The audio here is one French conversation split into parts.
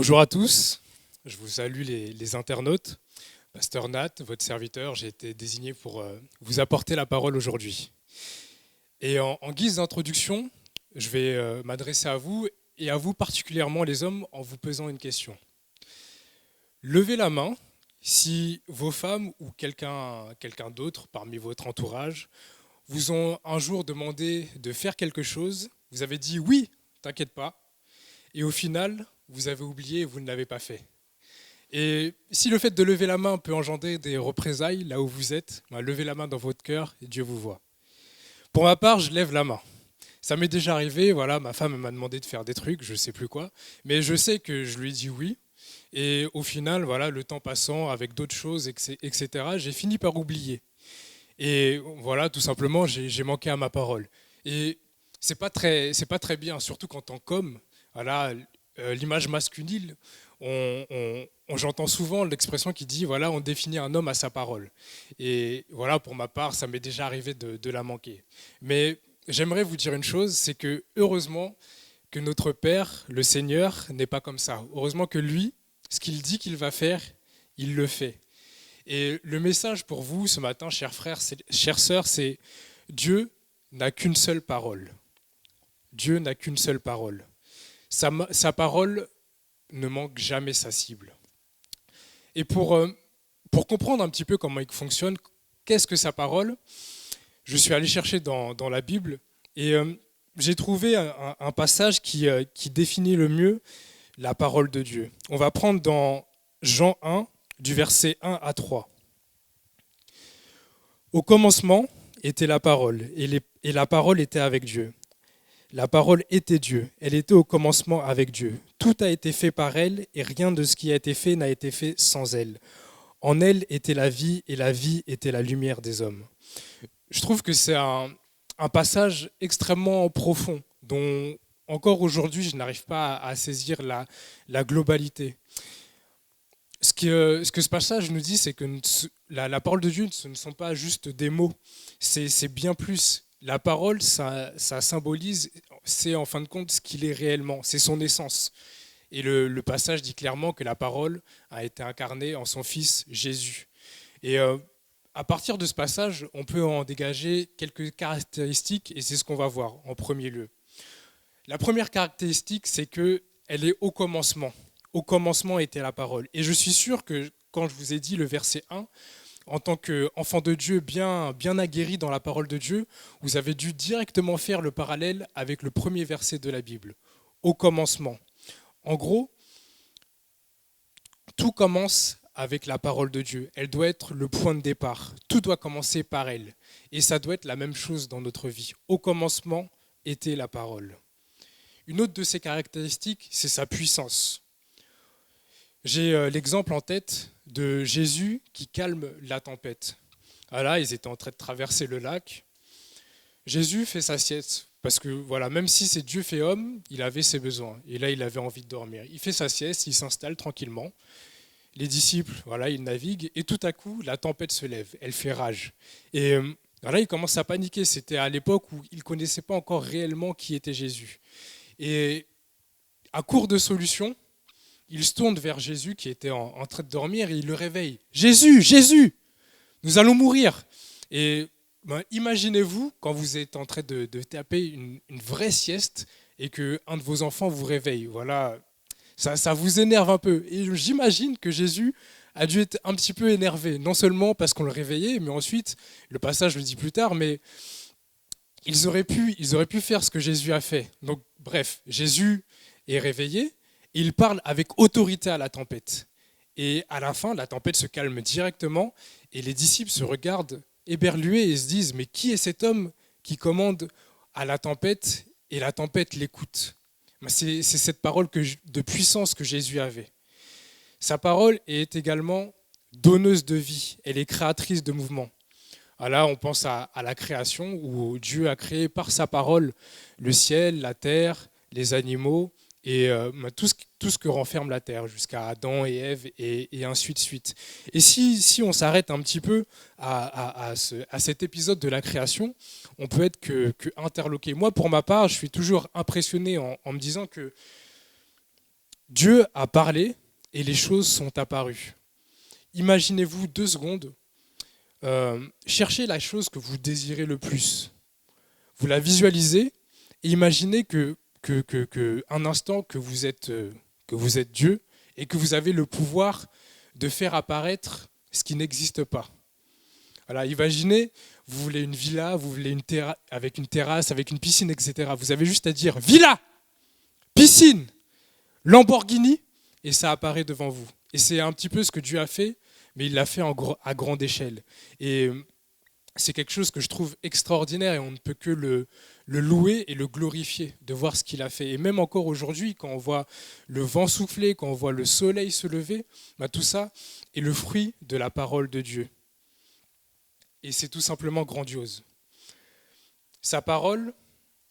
Bonjour à tous, je vous salue les internautes. Pasteur Nat, votre serviteur, j'ai été désigné pour vous apporter la parole aujourd'hui. Et en guise d'introduction, je vais m'adresser à vous et à vous particulièrement les hommes en vous posant une question. Levez la main si vos femmes ou quelqu'un d'autre parmi votre entourage vous ont un jour demandé de faire quelque chose, vous avez dit oui, t'inquiète pas, et au final, vous avez oublié et vous ne l'avez pas fait. Et si le fait de lever la main peut engendrer des représailles là où vous êtes, levez la main dans votre cœur et Dieu vous voit. Pour ma part, je lève la main. Ça m'est déjà arrivé, voilà, ma femme m'a demandé de faire des trucs, je ne sais plus quoi, mais je sais que je lui ai dit oui. Et au final, voilà, le temps passant avec d'autres choses, etc., j'ai fini par oublier. Et voilà, tout simplement, j'ai manqué à ma parole. Et c'est pas très bien, surtout quand on comme, voilà, l'image masculine, j'entends souvent l'expression qui dit, voilà, on définit un homme à sa parole. Et voilà, pour ma part, ça m'est déjà arrivé de la manquer. Mais j'aimerais vous dire une chose, c'est que heureusement que notre Père, le Seigneur, n'est pas comme ça. Heureusement que lui, ce qu'il dit qu'il va faire, il le fait. Et le message pour vous ce matin, chers frères, chères sœurs, c'est Dieu n'a qu'une seule parole. Dieu n'a qu'une seule parole. Sa parole ne manque jamais sa cible. Et pour comprendre un petit peu comment il fonctionne, qu'est-ce que sa parole, je suis allé chercher dans la Bible et j'ai trouvé un passage qui définit le mieux la parole de Dieu. On va prendre dans Jean 1, du verset 1 à 3. Au commencement était la parole, et la parole était avec Dieu. La parole était Dieu, elle était au commencement avec Dieu. Tout a été fait par elle, et rien de ce qui a été fait n'a été fait sans elle. En elle était la vie, et la vie était la lumière des hommes. Je trouve que c'est un passage extrêmement profond, dont encore aujourd'hui je n'arrive pas à saisir la globalité. Ce que ce passage nous dit, c'est que la parole de Dieu, ce ne sont pas juste des mots, c'est bien plus. La parole, ça symbolise, c'est en fin de compte ce qu'il est réellement, c'est son essence. Et le passage dit clairement que la parole a été incarnée en son Fils Jésus. Et à partir de ce passage, on peut en dégager quelques caractéristiques, et c'est ce qu'on va voir en premier lieu. La première caractéristique, c'est qu'elle est au commencement. Au commencement était la parole. Et je suis sûr que quand je vous ai dit le verset 1, en tant qu'enfant de Dieu bien aguerri dans la parole de Dieu, vous avez dû directement faire le parallèle avec le premier verset de la Bible. Au commencement. En gros, tout commence avec la parole de Dieu. Elle doit être le point de départ. Tout doit commencer par elle. Et ça doit être la même chose dans notre vie. Au commencement était la parole. Une autre de ses caractéristiques, c'est sa puissance. J'ai l'exemple en tête de Jésus qui calme la tempête. Voilà, ils étaient en train de traverser le lac. Jésus fait sa sieste, parce que voilà, même si c'est Dieu fait homme, il avait ses besoins. Et là, il avait envie de dormir. Il fait sa sieste, il s'installe tranquillement. Les disciples, voilà, ils naviguent, et tout à coup, la tempête se lève, elle fait rage. Et voilà, ils commencent à paniquer. C'était à l'époque où ils ne connaissaient pas encore réellement qui était Jésus. Et à court de solution, il se tourne vers Jésus qui était en train de dormir et il le réveille. Jésus, Jésus, nous allons mourir. Et imaginez-vous quand vous êtes en train de taper une vraie sieste et qu'un de vos enfants vous réveille. Voilà, ça vous énerve un peu. Et j'imagine que Jésus a dû être un petit peu énervé, non seulement parce qu'on le réveillait, mais ensuite, le passage le dit plus tard, mais ils auraient pu faire ce que Jésus a fait. Donc, bref, Jésus est réveillé. Il parle avec autorité à la tempête. Et à la fin, la tempête se calme directement et les disciples se regardent éberlués et se disent « Mais qui est cet homme qui commande à la tempête et la tempête l'écoute ?» C'est cette parole de puissance que Jésus avait. Sa parole est également donneuse de vie. Elle est créatrice de mouvement. Là, on pense à la création où Dieu a créé par sa parole le ciel, la terre, les animaux, et tout ce que renferme la terre, jusqu'à Adam et Ève, et ainsi de suite. Et si on s'arrête un petit peu à cet épisode de la création, on peut être que interloqué. Moi, pour ma part, je suis toujours impressionné en me disant que Dieu a parlé et les choses sont apparues. Imaginez-vous 2 secondes, cherchez la chose que vous désirez le plus. Vous la visualisez et imaginez un instant que vous êtes Dieu et que vous avez le pouvoir de faire apparaître ce qui n'existe pas. Voilà, imaginez, vous voulez une villa, vous voulez avec une terrasse, avec une piscine, etc. Vous avez juste à dire villa, piscine, Lamborghini, et ça apparaît devant vous. Et c'est un petit peu ce que Dieu a fait, mais il l'a fait à grande échelle. Et c'est quelque chose que je trouve extraordinaire et on ne peut que le louer et le glorifier de voir ce qu'il a fait. Et même encore aujourd'hui, quand on voit le vent souffler, quand on voit le soleil se lever, bah, tout ça est le fruit de la parole de Dieu. Et c'est tout simplement grandiose. Sa parole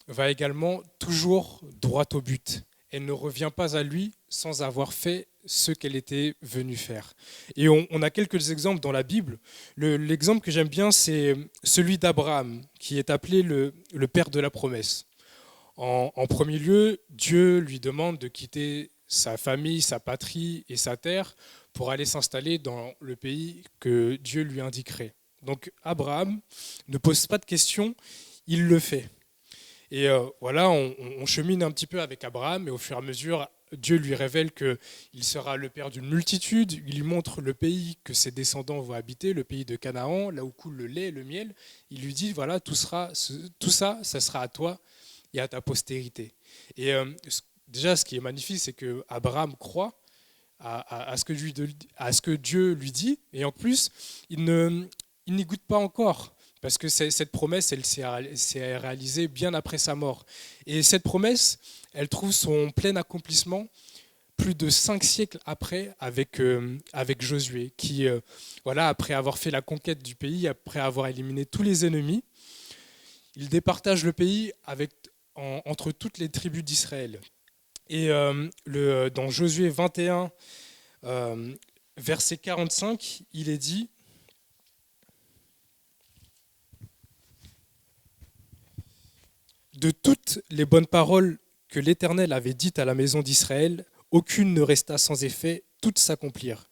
va également toujours droit au but. Elle ne revient pas à lui sans avoir fait ce qu'elle était venue faire. Et on a quelques exemples dans la Bible. L'exemple que j'aime bien, c'est celui d'Abraham, qui est appelé le père de la promesse. En premier lieu, Dieu lui demande de quitter sa famille, sa patrie et sa terre pour aller s'installer dans le pays que Dieu lui indiquerait. Donc Abraham ne pose pas de questions, il le fait. Et voilà, on chemine un petit peu avec Abraham et au fur et à mesure, Dieu lui révèle qu'il sera le père d'une multitude, il lui montre le pays que ses descendants vont habiter, le pays de Canaan, là où coule le lait et le miel. Il lui dit, voilà, tout ça, ça sera à toi et à ta postérité. Et déjà, ce qui est magnifique, c'est que Abraham croit à ce que Dieu lui dit, et en plus, il n'y goûte pas encore. Parce que cette promesse, elle s'est réalisée bien après sa mort. Et cette promesse, elle trouve son plein accomplissement plus de 5 siècles après avec Josué, qui, voilà, après avoir fait la conquête du pays, après avoir éliminé tous les ennemis, il départage le pays entre toutes les tribus d'Israël. Et dans Josué 21, verset 45, il est dit: de toutes les bonnes paroles que l'Éternel avait dites à la maison d'Israël, aucune ne resta sans effet, toutes s'accomplirent.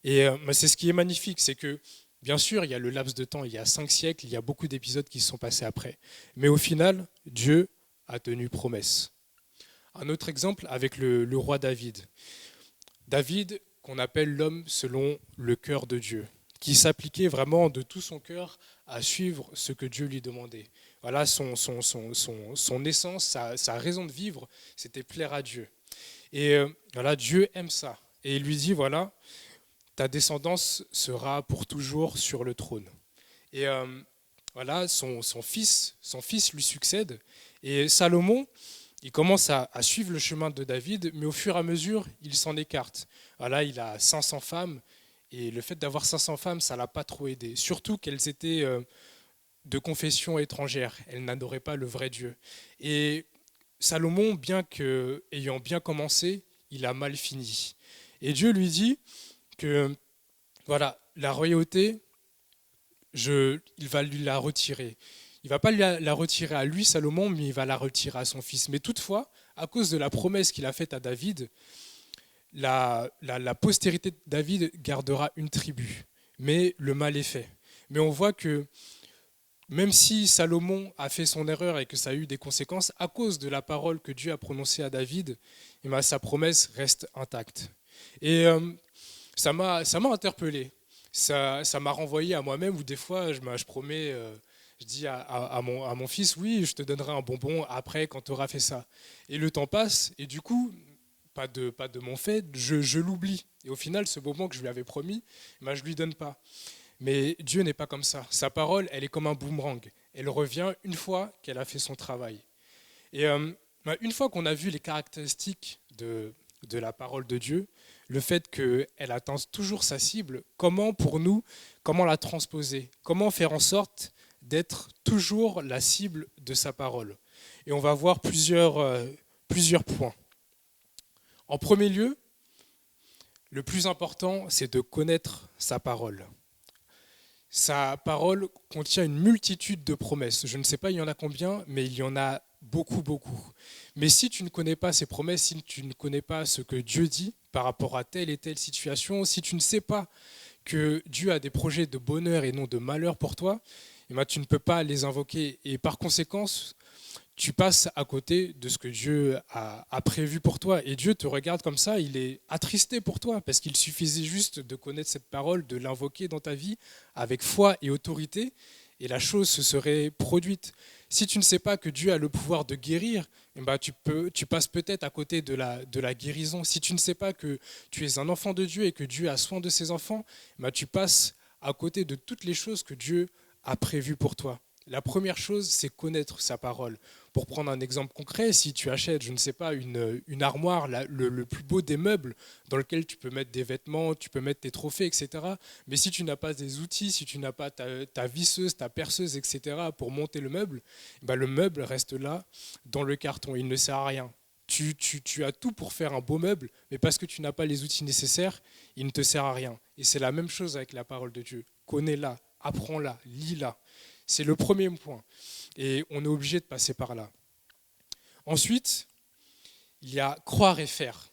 Et c'est ce qui est magnifique, c'est que, bien sûr, il y a le laps de temps, il y a 5 siècles, il y a beaucoup d'épisodes qui se sont passés après. Mais au final, Dieu a tenu promesse. Un autre exemple avec le roi David. David, qu'on appelle l'homme selon le cœur de Dieu, qui s'appliquait vraiment de tout son cœur à suivre ce que Dieu lui demandait. Voilà, son essence, sa raison de vivre, c'était plaire à Dieu. Et voilà, Dieu aime ça. Et il lui dit, voilà, ta descendance sera pour toujours sur le trône. Et voilà, son fils lui succède. Et Salomon, il commence à suivre le chemin de David, mais au fur et à mesure, il s'en écarte. Voilà, il a 500 femmes, et le fait d'avoir 500 femmes, ça ne l'a pas trop aidé. Surtout qu'elles étaient de confession étrangère, elles n'adoraient pas le vrai Dieu. Et Salomon, ayant bien commencé, il a mal fini. Et Dieu lui dit que voilà, la royauté, il va lui la retirer. Il ne va pas la retirer à lui, Salomon, mais il va la retirer à son fils. Mais toutefois, à cause de la promesse qu'il a faite à David, la postérité de David gardera une tribu. Mais le mal est fait. Mais on voit que même si Salomon a fait son erreur et que ça a eu des conséquences, à cause de la parole que Dieu a prononcée à David, sa promesse reste intacte. Et ça m'a interpellé. Ça m'a renvoyé à moi-même où des fois je promets, je dis à mon fils, oui, je te donnerai un bonbon après quand tu auras fait ça. Et le temps passe et du coup, pas de mon fait, je l'oublie. Et au final, ce bonbon que je lui avais promis, je ne lui donne pas. Mais Dieu n'est pas comme ça. Sa parole, elle est comme un boomerang. Elle revient une fois qu'elle a fait son travail. Et une fois qu'on a vu les caractéristiques de la parole de Dieu, le fait qu'elle atteint toujours sa cible, comment la transposer? Comment faire en sorte d'être toujours la cible de sa parole? Et on va voir plusieurs points. En premier lieu, le plus important, c'est de connaître sa parole. Sa parole contient une multitude de promesses. Je ne sais pas il y en a combien, mais il y en a beaucoup, beaucoup. Mais si tu ne connais pas ces promesses, si tu ne connais pas ce que Dieu dit par rapport à telle et telle situation, si tu ne sais pas que Dieu a des projets de bonheur et non de malheur pour toi, eh ben, tu ne peux pas les invoquer. Et par conséquent, tu passes à côté de ce que Dieu a prévu pour toi. Et Dieu te regarde comme ça, il est attristé pour toi, parce qu'il suffisait juste de connaître cette parole, de l'invoquer dans ta vie avec foi et autorité, et la chose se serait produite. Si tu ne sais pas que Dieu a le pouvoir de guérir, eh ben tu passes peut-être à côté de la guérison. Si tu ne sais pas que tu es un enfant de Dieu et que Dieu a soin de ses enfants, eh ben tu passes à côté de toutes les choses que Dieu a prévues pour toi. La première chose, c'est connaître sa parole. Pour prendre un exemple concret, si tu achètes, je ne sais pas, une armoire, le plus beau des meubles, dans lequel tu peux mettre des vêtements, tu peux mettre tes trophées, etc. Mais si tu n'as pas des outils, si tu n'as pas ta visseuse, ta perceuse, etc. pour monter le meuble, bah le meuble reste là, dans le carton, il ne sert à rien. Tu as tout pour faire un beau meuble, mais parce que tu n'as pas les outils nécessaires, il ne te sert à rien. Et c'est la même chose avec la parole de Dieu. Connais-la, apprends-la, lis-la. C'est le premier point. Et on est obligé de passer par là. Ensuite, il y a croire et faire.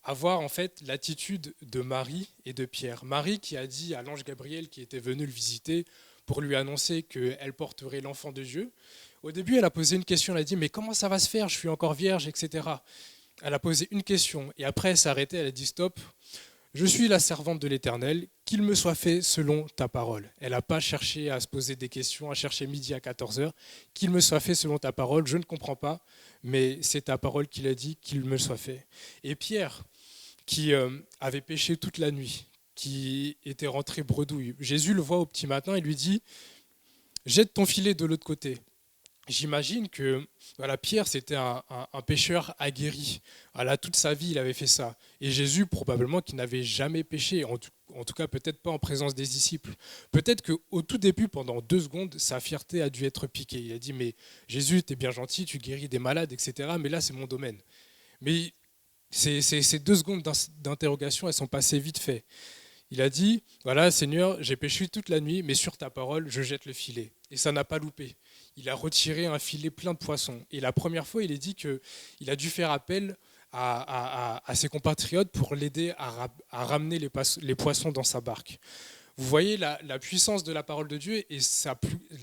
Avoir en fait l'attitude de Marie et de Pierre. Marie qui a dit à l'ange Gabriel qui était venu le visiter pour lui annoncer qu'elle porterait l'enfant de Dieu. Au début, elle a posé une question, elle a dit « Mais comment ça va se faire? Je suis encore vierge, etc. » Elle a posé une question et après elle s'est arrêtée, elle a dit « Stop, je suis la servante de l'Éternel, qu'il me soit fait selon ta parole. » Elle n'a pas cherché à se poser des questions, à chercher midi à 14 heures. Qu'il me soit fait selon ta parole, je ne comprends pas, mais c'est ta parole qu'il a dit, qu'il me soit fait. Et Pierre, qui avait péché toute la nuit, qui était rentré bredouille, Jésus le voit au petit matin et lui dit « Jette ton filet de l'autre côté. » J'imagine que voilà, Pierre, c'était un pêcheur aguerri. Voilà, toute sa vie, il avait fait ça. Et Jésus, probablement, qui n'avait jamais péché, en tout cas peut-être pas en présence des disciples. Peut-être qu'au tout début, pendant 2 secondes, sa fierté a dû être piquée. Il a dit, mais Jésus, t'es bien gentil, tu guéris des malades, etc. Mais là, c'est mon domaine. Mais ces 2 secondes d'interrogation, elles sont passées vite fait. Il a dit, voilà Seigneur, j'ai péché toute la nuit, mais sur ta parole, je jette le filet. Et ça n'a pas loupé. Il a retiré un filet plein de poissons. Et la première fois, il a dit qu'il a dû faire appel à ses compatriotes pour l'aider à ramener les poissons dans sa barque. Vous voyez la puissance de la parole de Dieu, et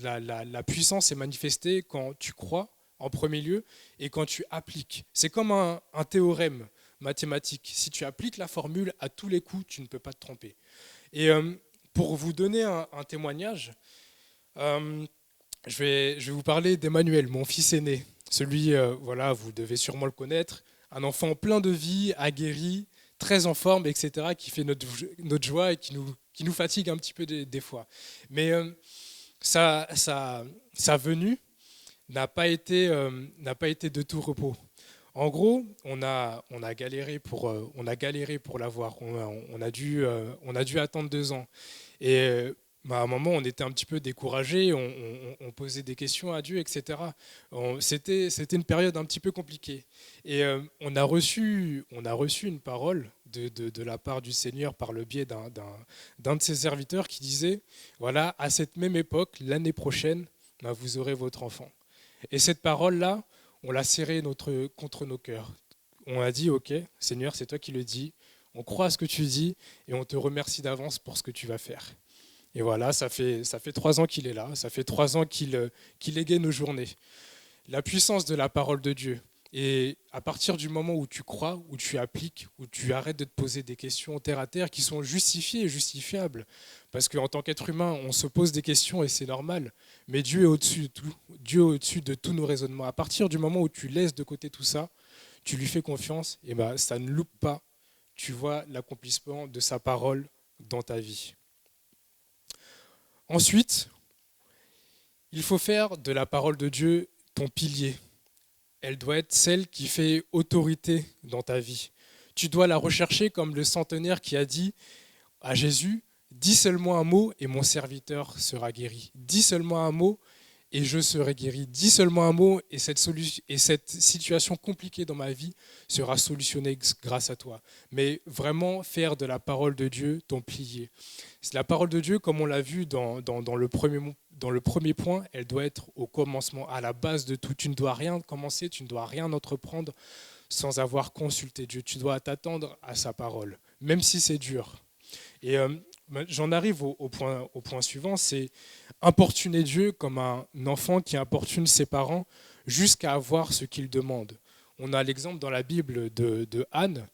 la puissance est manifestée quand tu crois en premier lieu et quand tu appliques. C'est comme un théorème mathématique. Si tu appliques la formule à tous les coups, tu ne peux pas te tromper. Et pour vous donner un témoignage, je vais vous parler d'Emmanuel, mon fils aîné. Celui, voilà, vous devez sûrement le connaître, un enfant plein de vie, aguerri, très en forme, etc., qui fait notre joie et qui nous fatigue un petit peu des fois. Mais sa venue n'a pas été de tout repos. En gros, on a galéré pour l'avoir. On a dû attendre 2 ans. Et à un moment, on était un petit peu découragé, on posait des questions à Dieu, etc. C'était une période un petit peu compliquée. Et on a reçu une parole de la part du Seigneur par le biais d'un de ses serviteurs qui disait, voilà, à cette même époque, l'année prochaine, vous aurez votre enfant. Et cette parole-là, on l'a serrée contre nos cœurs. On a dit, ok, Seigneur, c'est toi qui le dis, on croit à ce que tu dis et on te remercie d'avance pour ce que tu vas faire. Et voilà, ça fait 3 ans qu'il est là, ça fait 3 ans qu'il égaye nos journées. La puissance de la parole de Dieu. Et à partir du moment où tu crois, où tu appliques, où tu arrêtes de te poser des questions terre à terre qui sont justifiées et justifiables, parce qu'en tant qu'être humain, on se pose des questions et c'est normal, mais Dieu est au-dessus de tout, Dieu est au-dessus de tous nos raisonnements. À partir du moment où tu laisses de côté tout ça, tu lui fais confiance, et ben ça ne loupe pas, tu vois l'accomplissement de sa parole dans ta vie. Ensuite, il faut faire de la parole de Dieu ton pilier. Elle doit être celle qui fait autorité dans ta vie. Tu dois la rechercher comme le centenaire qui a dit à Jésus, « Dis seulement un mot et mon serviteur sera guéri. Dis seulement un mot et je serai guéri. Dis seulement un mot et cette situation compliquée dans ma vie sera solutionnée grâce à toi. » Mais vraiment faire de la parole de Dieu ton pilier. C'est la parole de Dieu, comme on l'a vu dans dans le premier point, elle doit être au commencement, à la base de tout. Tu ne dois rien commencer, tu ne dois rien entreprendre sans avoir consulté Dieu. Tu dois t'attendre à sa parole, même si c'est dur. Et j'en arrive au point suivant, c'est importuner Dieu comme un enfant qui importune ses parents jusqu'à avoir ce qu'il demande. On a l'exemple dans la Bible de Anne.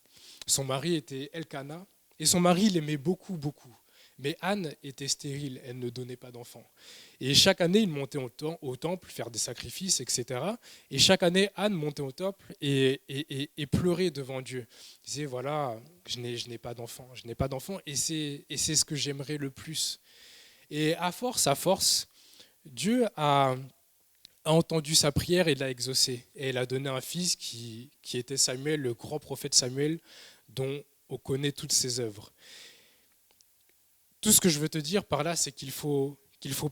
Son mari était Elkana, et son mari l'aimait beaucoup, beaucoup. Mais Anne était stérile, elle ne donnait pas d'enfants. Et chaque année, il montait au temple, faire des sacrifices, etc. Et chaque année, Anne montait au temple et pleurait devant Dieu. Elle disait, voilà, je n'ai pas d'enfants, et c'est ce que j'aimerais le plus. Et à force, Dieu a entendu sa prière et l'a exaucée. Et elle a donné un fils qui était Samuel, le grand prophète Samuel, dont on connaît toutes ses œuvres. Tout ce que je veux te dire par là, c'est qu'il faut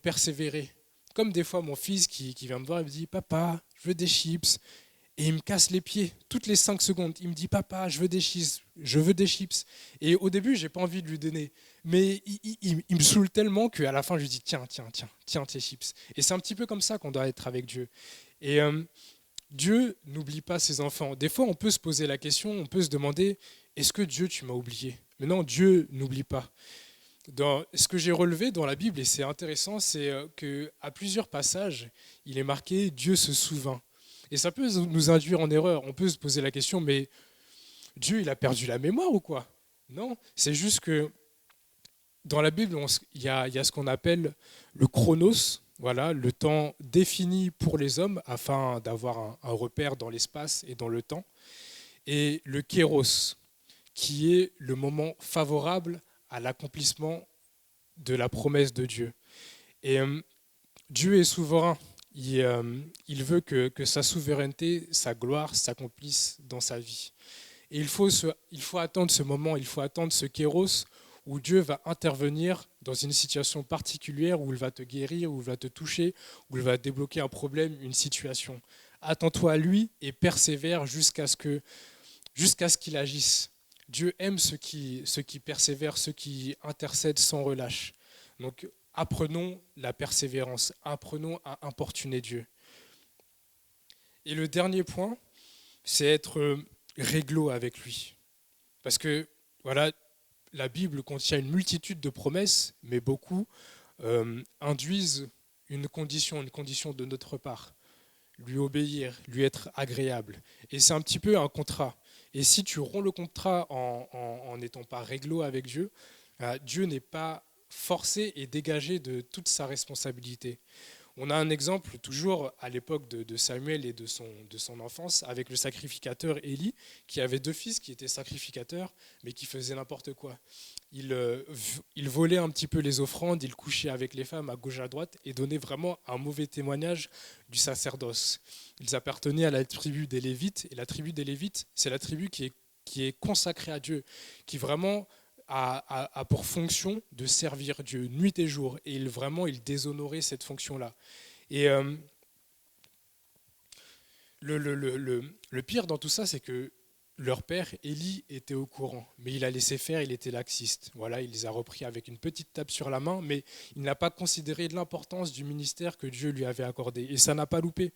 persévérer. Comme des fois mon fils qui vient me voir et me dit « Papa, je veux des chips ». Et il me casse les pieds toutes les 5 secondes. Il me dit « Papa, je veux des chips ». Et au début, je n'ai pas envie de lui donner. Mais il me saoule tellement qu'à la fin, je lui dis « Tiens tes chips ». Et c'est un petit peu comme ça qu'on doit être avec Dieu. Et Dieu n'oublie pas ses enfants. Des fois, on peut se poser la question, on peut se demander « Est-ce que Dieu, tu m'as oublié ?» Mais non, Dieu n'oublie pas. Ce que j'ai relevé dans la Bible, et c'est intéressant, c'est qu'à plusieurs passages, il est marqué « Dieu se souvint ». Et ça peut nous induire en erreur. On peut se poser la question, mais Dieu, il a perdu la mémoire ou quoi? Non, c'est juste que dans la Bible, il y a ce qu'on appelle le chronos, voilà, le temps défini pour les hommes afin d'avoir un repère dans l'espace et dans le temps, et le kéros, qui est le moment favorable à l'accomplissement de la promesse de Dieu. Et Dieu est souverain. Il veut que sa souveraineté, sa gloire s'accomplisse dans sa vie. Et il faut attendre ce moment, il faut attendre ce kéros où Dieu va intervenir dans une situation particulière, où il va te guérir, où il va te toucher, où il va débloquer un problème, une situation. Attends-toi à lui et persévère jusqu'à ce qu'il agisse. Dieu aime ceux qui persévèrent, ceux qui intercèdent sans relâche. Donc, apprenons la persévérance, apprenons à importuner Dieu. Et le dernier point, c'est être réglo avec lui. Parce que, voilà, la Bible contient une multitude de promesses, mais beaucoup induisent une condition de notre part. Lui obéir, lui être agréable. Et c'est un petit peu un contrat. Et si tu romps le contrat en n'étant pas réglo avec Dieu, Dieu n'est pas forcé et dégagé de toute sa responsabilité. On a un exemple toujours à l'époque de Samuel et de son enfance avec le sacrificateur Élie, qui avait 2 fils qui étaient sacrificateurs, mais qui faisaient n'importe quoi. Il volait un petit peu les offrandes, il couchait avec les femmes à gauche à droite et donnait vraiment un mauvais témoignage du sacerdoce. Ils appartenaient à la tribu des Lévites, et la tribu des Lévites, c'est la tribu qui est consacrée à Dieu, qui vraiment a pour fonction de servir Dieu nuit et jour, et il déshonorait cette fonction-là. Et le pire dans tout ça, c'est que leur père, Élie, était au courant, mais il a laissé faire, il était laxiste. Voilà, il les a repris avec une petite tape sur la main, mais il n'a pas considéré l'importance du ministère que Dieu lui avait accordé. Et ça n'a pas loupé.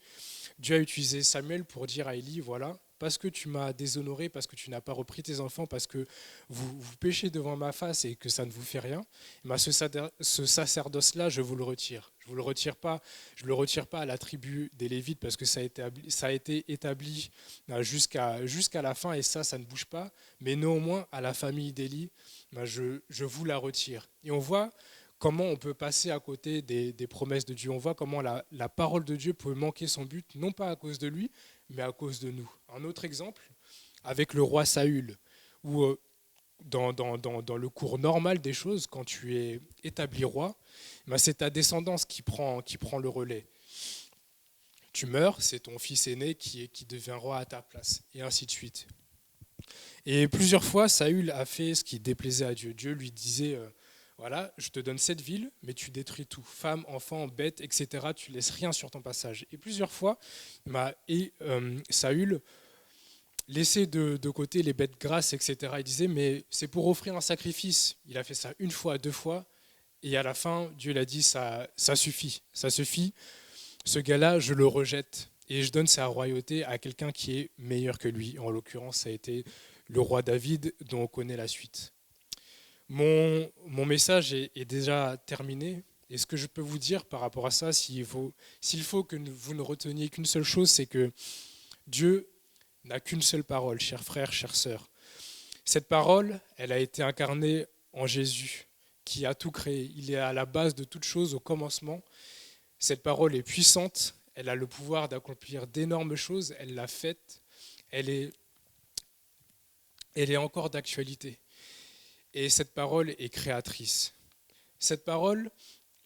Dieu a utilisé Samuel pour dire à Élie, voilà, parce que tu m'as déshonoré, parce que tu n'as pas repris tes enfants, parce que vous péchez devant ma face et que ça ne vous fait rien, ce sacerdoce-là, je vous le retire. Je ne le retire pas à la tribu des Lévites parce que ça a été établi jusqu'à la fin et ça ne bouge pas. Mais néanmoins, à la famille d'Élie, je vous la retire. Et on voit comment on peut passer à côté des promesses de Dieu. On voit comment la parole de Dieu peut manquer son but, non pas à cause de lui, mais à cause de nous. Un autre exemple, avec le roi Saül, où dans le cours normal des choses, quand tu es établi roi, c'est ta descendance qui prend le relais. Tu meurs, c'est ton fils aîné qui devient roi à ta place, et ainsi de suite. Et plusieurs fois, Saül a fait ce qui déplaisait à Dieu. Dieu lui disait, voilà, je te donne cette ville, mais tu détruis tout. Femmes, enfants, bêtes, etc. Tu laisses rien sur ton passage. Et plusieurs fois, Saül laissait de côté les bêtes grasses, etc. Il disait, mais c'est pour offrir un sacrifice. Il a fait ça 1 fois, 2 fois, Et à la fin, Dieu l'a dit, ça suffit, ça suffit. Ce gars-là, je le rejette et je donne sa royauté à quelqu'un qui est meilleur que lui. En l'occurrence, ça a été le roi David, dont on connaît la suite. Mon message est déjà terminé. Et ce que je peux vous dire par rapport à ça, s'il faut que vous ne reteniez qu'une seule chose, c'est que Dieu n'a qu'une seule parole, chers frères, chères sœurs. Cette parole, elle a été incarnée en Jésus, qui a tout créé. Il est à la base de toute chose, au commencement. Cette parole est puissante, elle a le pouvoir d'accomplir d'énormes choses, elle l'a faite, elle est encore d'actualité. Et cette parole est créatrice. Cette parole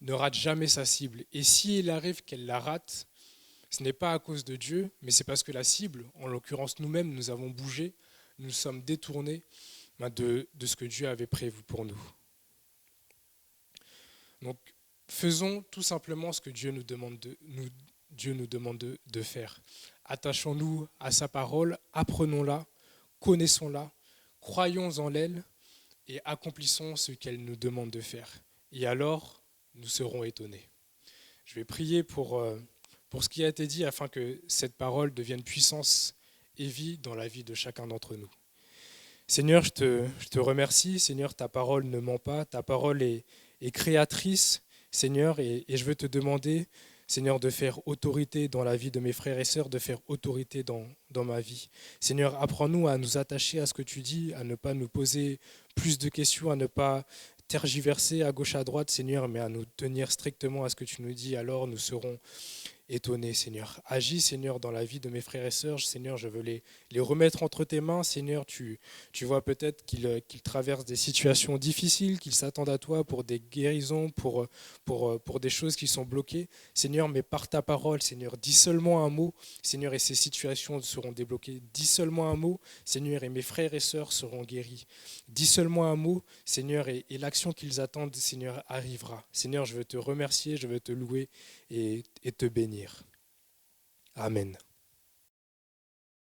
ne rate jamais sa cible. Et s'il arrive qu'elle la rate, ce n'est pas à cause de Dieu, mais c'est parce que la cible, en l'occurrence nous-mêmes, nous avons bougé, nous sommes détournés de ce que Dieu avait prévu pour nous. Donc, faisons tout simplement ce que Dieu nous demande de faire. Attachons-nous à sa parole, apprenons-la, connaissons-la, croyons en elle et accomplissons ce qu'elle nous demande de faire. Et alors, nous serons étonnés. Je vais prier pour ce qui a été dit afin que cette parole devienne puissance et vie dans la vie de chacun d'entre nous. Seigneur, je te remercie. Seigneur, ta parole ne ment pas. Ta parole est créatrice, Seigneur, et je veux te demander, Seigneur, de faire autorité dans la vie de mes frères et sœurs, de faire autorité dans ma vie. Seigneur, apprends-nous à nous attacher à ce que tu dis, à ne pas nous poser plus de questions, à ne pas tergiverser à gauche, à droite, Seigneur, mais à nous tenir strictement à ce que tu nous dis. Alors nous serons étonnés, Seigneur. Agis, Seigneur, dans la vie de mes frères et sœurs. Seigneur, je veux les remettre entre tes mains. Seigneur, tu vois peut-être qu'ils traversent des situations difficiles, qu'ils s'attendent à toi pour des guérisons, pour des choses qui sont bloquées. Seigneur, mais par ta parole, Seigneur, dis seulement un mot, Seigneur, et ces situations seront débloquées. Dis seulement un mot, Seigneur, et mes frères et sœurs seront guéris. Dis seulement un mot, Seigneur, et l'action qu'ils attendent, Seigneur, arrivera. Seigneur, je veux te remercier, je veux te louer et te bénir. Amen.